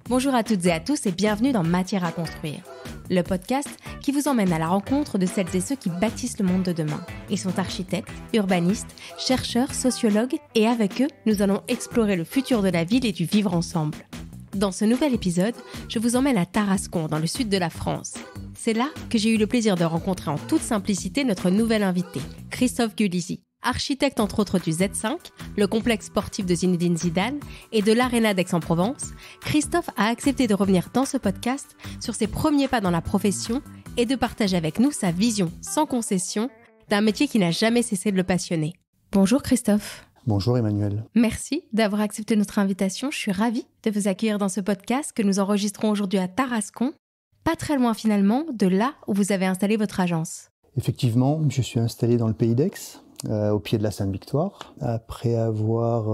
Bonjour à toutes et à tous et bienvenue dans Matière à construire, le podcast qui vous emmène à la rencontre de celles et ceux qui bâtissent le monde de demain. Ils sont architectes, urbanistes, chercheurs, sociologues et avec eux, nous allons explorer le futur de la ville et du vivre ensemble. Dans ce nouvel épisode, je vous emmène à Tarascon, dans le sud de la France. C'est là que j'ai eu le plaisir de rencontrer en toute simplicité notre nouvel invité, Christophe Gulizy. Architecte entre autres du Z5, le complexe sportif de Zinedine Zidane et de l'Arena d'Aix-en-Provence, Christophe a accepté de revenir dans ce podcast sur ses premiers pas dans la profession et de partager avec nous sa vision sans concession d'un métier qui n'a jamais cessé de le passionner. Bonjour Christophe. Bonjour Emmanuel. Merci d'avoir accepté notre invitation. Je suis ravie de vous accueillir dans ce podcast que nous enregistrons aujourd'hui à Tarascon, pas très loin finalement de là où vous avez installé votre agence. Effectivement, je suis installé dans le pays d'Aix, au pied de la Sainte-Victoire. Après avoir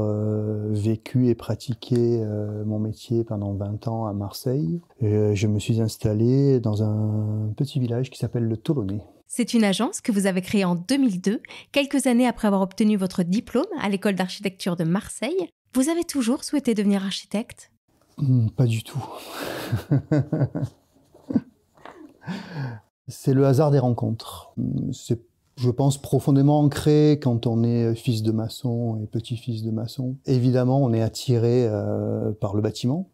vécu et pratiqué mon métier pendant 20 ans à Marseille, je me suis installé dans un petit village qui s'appelle le Tolonais. C'est une agence que vous avez créée en 2002, quelques années après avoir obtenu votre diplôme à l'école d'architecture de Marseille. Vous avez toujours souhaité devenir architecte ? Pas du tout. C'est le hasard des rencontres. C'est, je pense, profondément ancré quand on est fils de maçon et petit-fils de maçon. Évidemment, on est attiré par le bâtiment.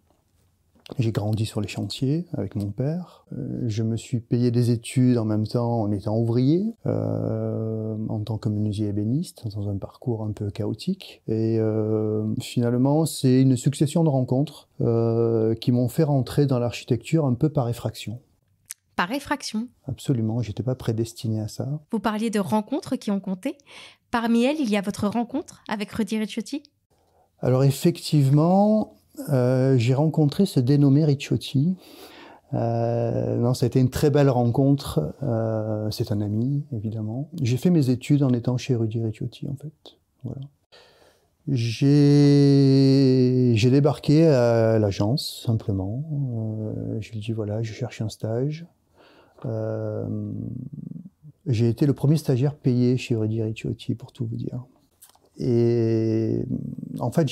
J'ai grandi sur les chantiers avec mon père. Je me suis payé des études en même temps en étant ouvrier, en tant que menuisier ébéniste, dans un parcours un peu chaotique. Et finalement, c'est une succession de rencontres qui m'ont fait rentrer dans l'architecture un peu par effraction. Par effraction ? Absolument, j'étais pas prédestiné à ça. Vous parliez de rencontres qui ont compté. Parmi elles, il y a votre rencontre avec Rudy Ricciotti ? Alors effectivement, j'ai rencontré ce dénommé Ricciotti. Non, ça a été une très belle rencontre. C'est un ami, évidemment. J'ai fait mes études en étant chez Rudy Ricciotti, en fait. Voilà. J'ai débarqué à l'agence, simplement. Je lui ai dit, voilà, je cherche un stage. J'ai été le premier stagiaire payé chez Rudy Ricciotti, pour tout vous dire. Et en fait,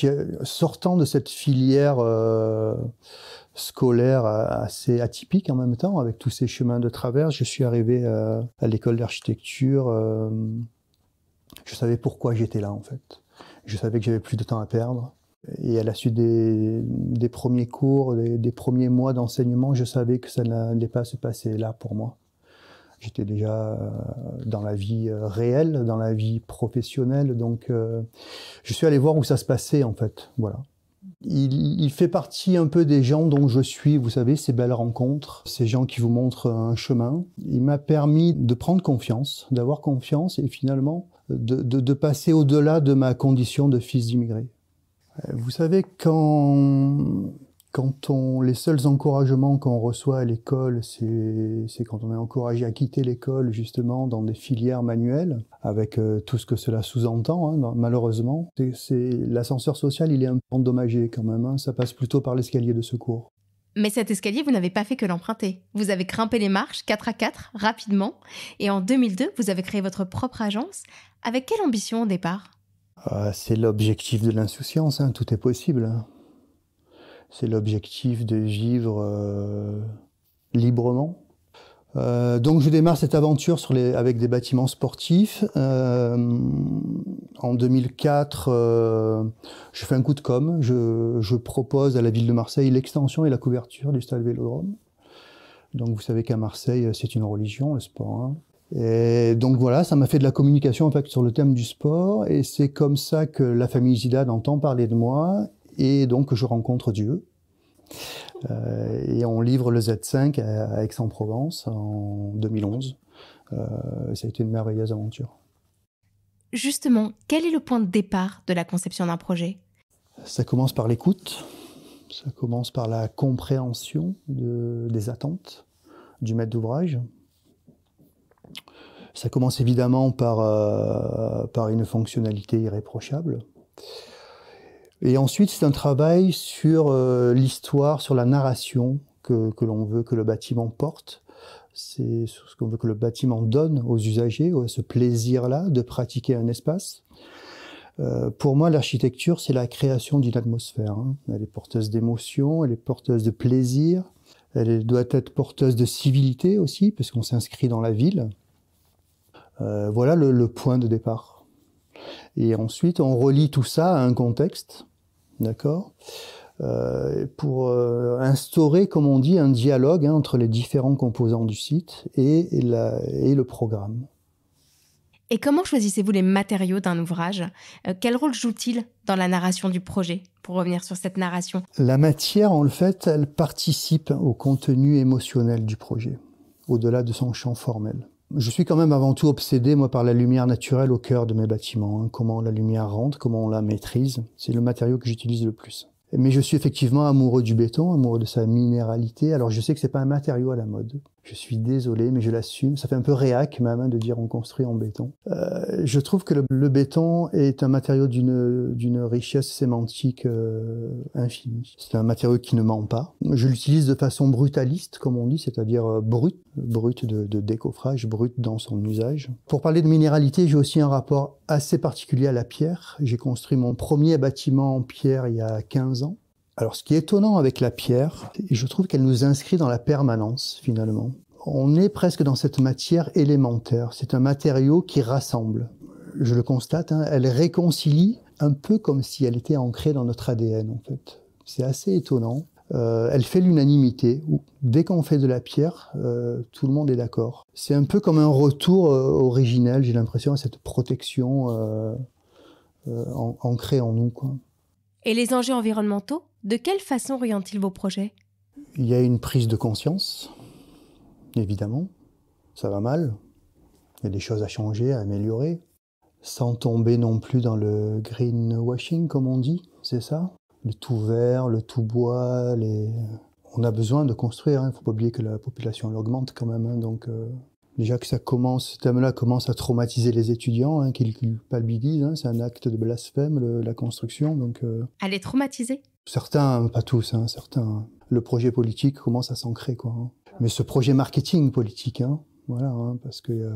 sortant de cette filière scolaire assez atypique en même temps, avec tous ces chemins de traverse, je suis arrivé à l'école d'architecture. Je savais pourquoi j'étais là, en fait. Je savais que j'avais plus de temps à perdre. Et à la suite des premiers cours, des premiers mois d'enseignement, je savais que ça n'allait pas se passer là pour moi. J'étais déjà dans la vie réelle, dans la vie professionnelle, donc je suis allé voir où ça se passait en fait. Voilà. Il fait partie un peu des gens dont je suis, vous savez, ces belles rencontres, ces gens qui vous montrent un chemin. Il m'a permis de prendre confiance, d'avoir confiance et finalement de passer au-delà de ma condition de fils d'immigré. Vous savez, les seuls encouragements qu'on reçoit à l'école, c'est quand on est encouragé à quitter l'école, justement, dans des filières manuelles, avec tout ce que cela sous-entend, hein, malheureusement. L'ascenseur social, il est un peu endommagé quand même, hein, ça passe plutôt par l'escalier de secours. Mais cet escalier, vous n'avez pas fait que l'emprunter. Vous avez grimpé les marches 4 à 4, rapidement, et en 2002, vous avez créé votre propre agence. Avec quelle ambition au départ ? C'est l'objectif de l'insouciance, hein, tout est possible. Hein. C'est l'objectif de vivre librement. Donc je démarre cette aventure avec des bâtiments sportifs. En 2004, je fais un coup de com'. Je propose à la ville de Marseille l'extension et la couverture du stade Vélodrome. Donc vous savez qu'à Marseille, c'est une religion, le sport. Hein. Et donc voilà, ça m'a fait de la communication en fait, sur le thème du sport. Et c'est comme ça que la famille Zidane entend parler de moi. Et donc je rencontre Dieu. Et on livre le Z5 à Aix-en-Provence en 2011. Ça a été une merveilleuse aventure. Justement, quel est le point de départ de la conception d'un projet ? Ça commence par l'écoute, ça commence par la compréhension des attentes du maître d'ouvrage. Ça commence évidemment par une fonctionnalité irréprochable. Et ensuite, c'est un travail sur l'histoire, sur la narration que l'on veut que le bâtiment porte. C'est ce qu'on veut que le bâtiment donne aux usagers, ce plaisir-là de pratiquer un espace. Pour moi, l'architecture, c'est la création d'une atmosphère. Hein. Elle est porteuse d'émotions, elle est porteuse de plaisir, elle doit être porteuse de civilité aussi, parce qu'on s'inscrit dans la ville. Voilà le point de départ. Et ensuite, on relie tout ça à un contexte, d'accord, pour instaurer, comme on dit, un dialogue entre les différents composants du site et le programme. Et comment choisissez-vous les matériaux d'un ouvrage ? Quel rôle joue-t-il dans la narration du projet ? Pour revenir sur cette narration. La matière, en fait, elle participe au contenu émotionnel du projet, au-delà de son champ formel. Je suis quand même avant tout obsédé, moi, par la lumière naturelle au cœur de mes bâtiments. Hein. Comment la lumière rentre, comment on la maîtrise. C'est le matériau que j'utilise le plus. Mais je suis effectivement amoureux du béton, amoureux de sa minéralité. Alors je sais que c'est pas un matériau à la mode. Je suis désolé, mais je l'assume. Ça fait un peu réac même de dire on construit en béton. Je trouve que le béton est un matériau d'une richesse sémantique infinie. C'est un matériau qui ne ment pas. Je l'utilise de façon brutaliste, comme on dit, c'est-à-dire brut de décoffrage, brut dans son usage. Pour parler de minéralité, j'ai aussi un rapport assez particulier à la pierre. J'ai construit mon premier bâtiment en pierre il y a 15 ans. Alors, ce qui est étonnant avec la pierre, je trouve qu'elle nous inscrit dans la permanence, finalement. On est presque dans cette matière élémentaire. C'est un matériau qui rassemble. Je le constate, hein, elle réconcilie un peu comme si elle était ancrée dans notre ADN, en fait. C'est assez étonnant. Elle fait l'unanimité. Dès qu'on fait de la pierre, tout le monde est d'accord. C'est un peu comme un retour originel, j'ai l'impression, à cette protection ancrée en nous, quoi. Et les enjeux environnementaux, de quelle façon orientent-ils vos projets ? Il y a une prise de conscience, évidemment. Ça va mal. Il y a des choses à changer, à améliorer. Sans tomber non plus dans le greenwashing, comme on dit, c'est ça ? Le tout vert, le tout bois. On a besoin de construire. Il ne faut pas oublier que la population elle augmente quand même. Hein, donc, déjà que ce thème-là commence à traumatiser les étudiants, qui le culpabilisent. Hein, c'est un acte de blasphème, la construction. Donc, Elle est traumatisée ? Certains, pas tous, hein, certains. Le projet politique commence à s'ancrer, quoi. Hein. Mais ce projet marketing politique, voilà, parce qu'il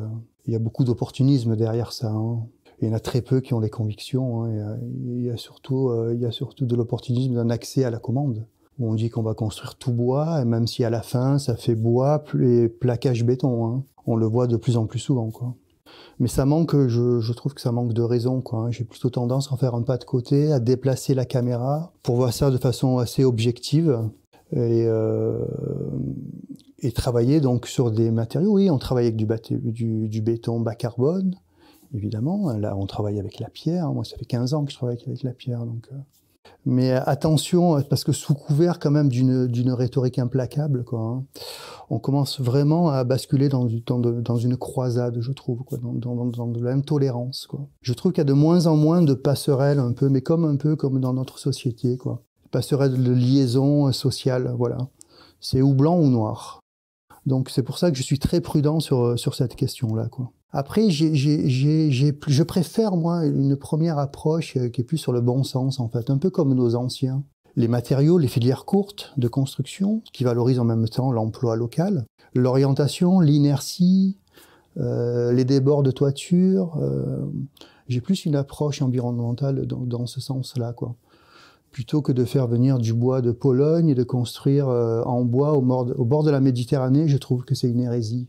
y a beaucoup d'opportunisme derrière ça. Hein. Il y en a très peu qui ont des convictions. Hein. Il y a surtout de l'opportunisme d'un accès à la commande, où on dit qu'on va construire tout bois, et même si à la fin ça fait bois et plaquage béton. Hein. On le voit de plus en plus souvent, quoi. Mais ça manque, je trouve que ça manque de raison, quoi. J'ai plutôt tendance à en faire un pas de côté, à déplacer la caméra pour voir ça de façon assez objective et travailler donc sur des matériaux. Oui, on travaille avec du béton bas carbone, évidemment. Là, on travaille avec la pierre. Moi, ça fait 15 ans que je travaille avec la pierre, donc. Mais attention, parce que sous couvert quand même d'une rhétorique implacable, quoi, on commence vraiment à basculer dans une croisade, je trouve, quoi, dans de l'intolérance, quoi. Je trouve qu'il y a de moins en moins de passerelles, un peu comme dans notre société, quoi. Passerelles de liaison sociale, voilà. C'est ou blanc ou noir. Donc c'est pour ça que je suis très prudent sur cette question-là, quoi. Après, je préfère, moi, une première approche qui est plus sur le bon sens, en fait, un peu comme nos anciens. Les matériaux, les filières courtes de construction, qui valorisent en même temps l'emploi local, l'orientation, l'inertie, les débords de toiture. J'ai plus une approche environnementale dans ce sens-là, quoi. Plutôt que de faire venir du bois de Pologne et de construire en bois au bord de la Méditerranée, je trouve que c'est une hérésie.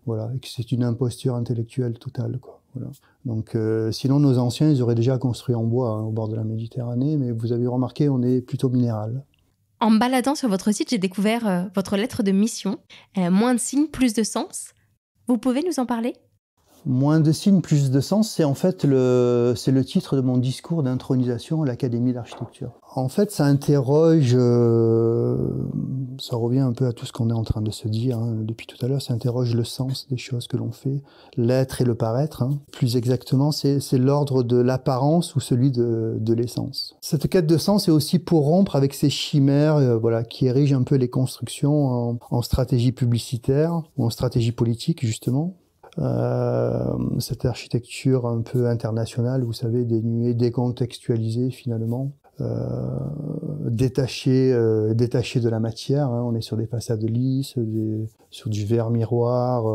Voilà, et que c'est une imposture intellectuelle totale, quoi. Voilà. Donc, sinon, nos anciens, ils auraient déjà construit en bois au bord de la Méditerranée, mais vous avez remarqué, on est plutôt minéral. En me baladant sur votre site, j'ai découvert votre lettre de mission. Moins de signes, plus de sens. Vous pouvez nous en parler ? Moins de signes, plus de sens, c'est en fait le titre de mon discours d'intronisation à l'Académie d'architecture. En fait, ça interroge, ça revient un peu à tout ce qu'on est en train de se dire depuis tout à l'heure, ça interroge le sens des choses que l'on fait, l'être et le paraître. Plus exactement, c'est l'ordre de l'apparence ou celui de l'essence. Cette quête de sens est aussi pour rompre avec ces chimères qui érigent un peu les constructions en stratégie publicitaire ou en stratégie politique, justement. Cette architecture un peu internationale, vous savez, dénuée, décontextualisée finalement, détachée de la matière. On est sur des façades lisses, sur du verre miroir.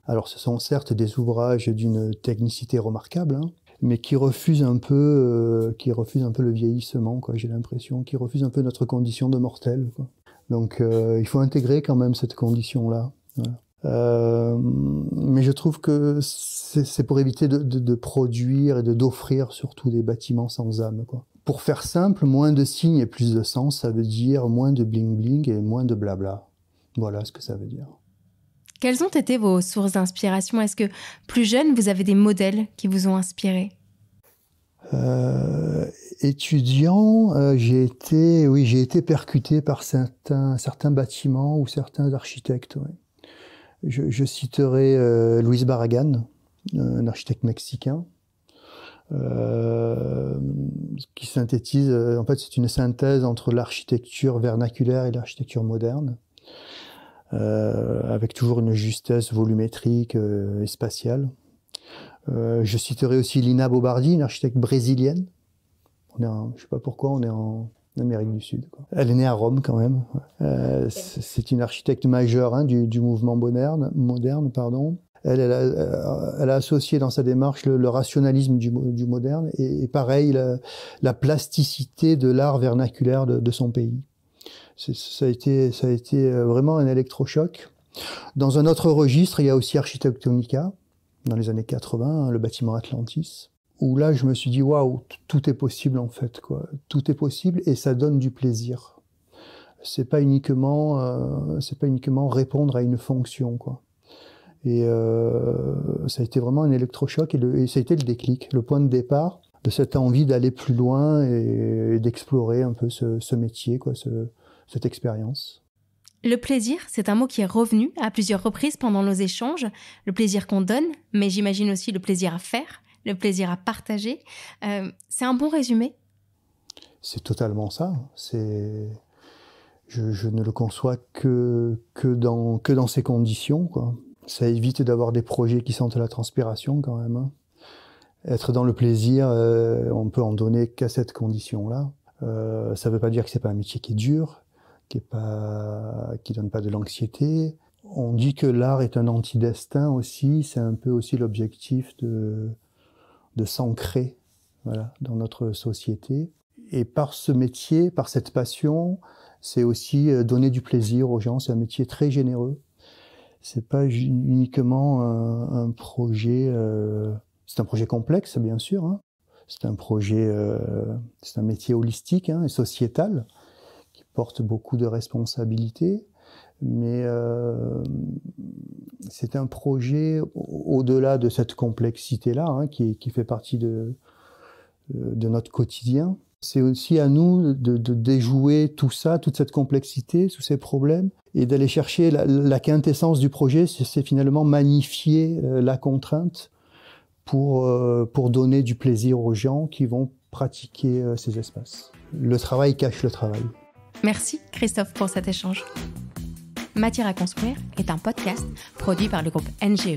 Alors ce sont certes des ouvrages d'une technicité remarquable, mais qui refuse un peu le vieillissement, quoi. J'ai l'impression, qui refuse un peu notre condition de mortel, quoi. Donc il faut intégrer quand même cette condition-là. Voilà. Mais je trouve que c'est pour éviter de produire et d'offrir surtout des bâtiments sans âme, quoi. Pour faire simple, moins de signes et plus de sens, ça veut dire moins de bling-bling et moins de blabla. Voilà ce que ça veut dire. Quelles ont été vos sources d'inspiration ? Est-ce que, plus jeune, vous avez des modèles qui vous ont inspiré ? Étudiant, j'ai été percuté par certains bâtiments ou certains architectes. Ouais. Je citerai Luis Barragán, un architecte mexicain, qui synthétise, en fait c'est une synthèse entre l'architecture vernaculaire et l'architecture moderne, avec toujours une justesse volumétrique et spatiale. Je citerai aussi Lina Bobardi, une architecte brésilienne. Je ne sais pas pourquoi, on est en Amérique du Sud, quoi. Elle est née à Rome quand même. C'est une architecte majeure du mouvement moderne. Elle a associé dans sa démarche le rationalisme du moderne et pareil, la plasticité de l'art vernaculaire de son pays. Ça a été vraiment un électrochoc. Dans un autre registre, il y a aussi Architectonica, dans les années 80, le bâtiment Atlantis, où là, je me suis dit, waouh, tout est possible en fait, quoi. Tout est possible et ça donne du plaisir. C'est pas uniquement répondre à une fonction, quoi. Et ça a été vraiment un électrochoc et ça a été le déclic, le point de départ de cette envie d'aller plus loin et d'explorer un peu ce métier, quoi, cette expérience. Le plaisir, c'est un mot qui est revenu à plusieurs reprises pendant nos échanges. Le plaisir qu'on donne, mais j'imagine aussi le plaisir à faire, le plaisir à partager. C'est un bon résumé ? C'est totalement ça. Je ne le conçois que dans ces conditions, quoi. Ça évite d'avoir des projets qui sentent la transpiration quand même, hein. Être dans le plaisir, on peut en donner qu'à cette condition-là. Ça ne veut pas dire que c'est pas un métier qui est dur, qui donne pas de l'anxiété. On dit que l'art est un antidestin aussi. C'est un peu aussi l'objectif de s'ancrer, voilà, dans notre société. Et par ce métier, par cette passion, c'est aussi donner du plaisir aux gens. C'est un métier très généreux. C'est pas uniquement un projet. C'est un projet complexe, bien sûr, hein. C'est un métier holistique, hein, et sociétal, qui porte beaucoup de responsabilités. Mais c'est un projet au-delà de cette complexité-là, hein, qui fait partie de notre quotidien. C'est aussi à nous de déjouer tout ça, toute cette complexité, tous ces problèmes, et d'aller chercher la quintessence du projet, c'est finalement magnifier la contrainte pour donner du plaisir aux gens qui vont pratiquer ces espaces. Le travail cache le travail. Merci Christophe pour cet échange. Matière à construire est un podcast produit par le groupe NGE.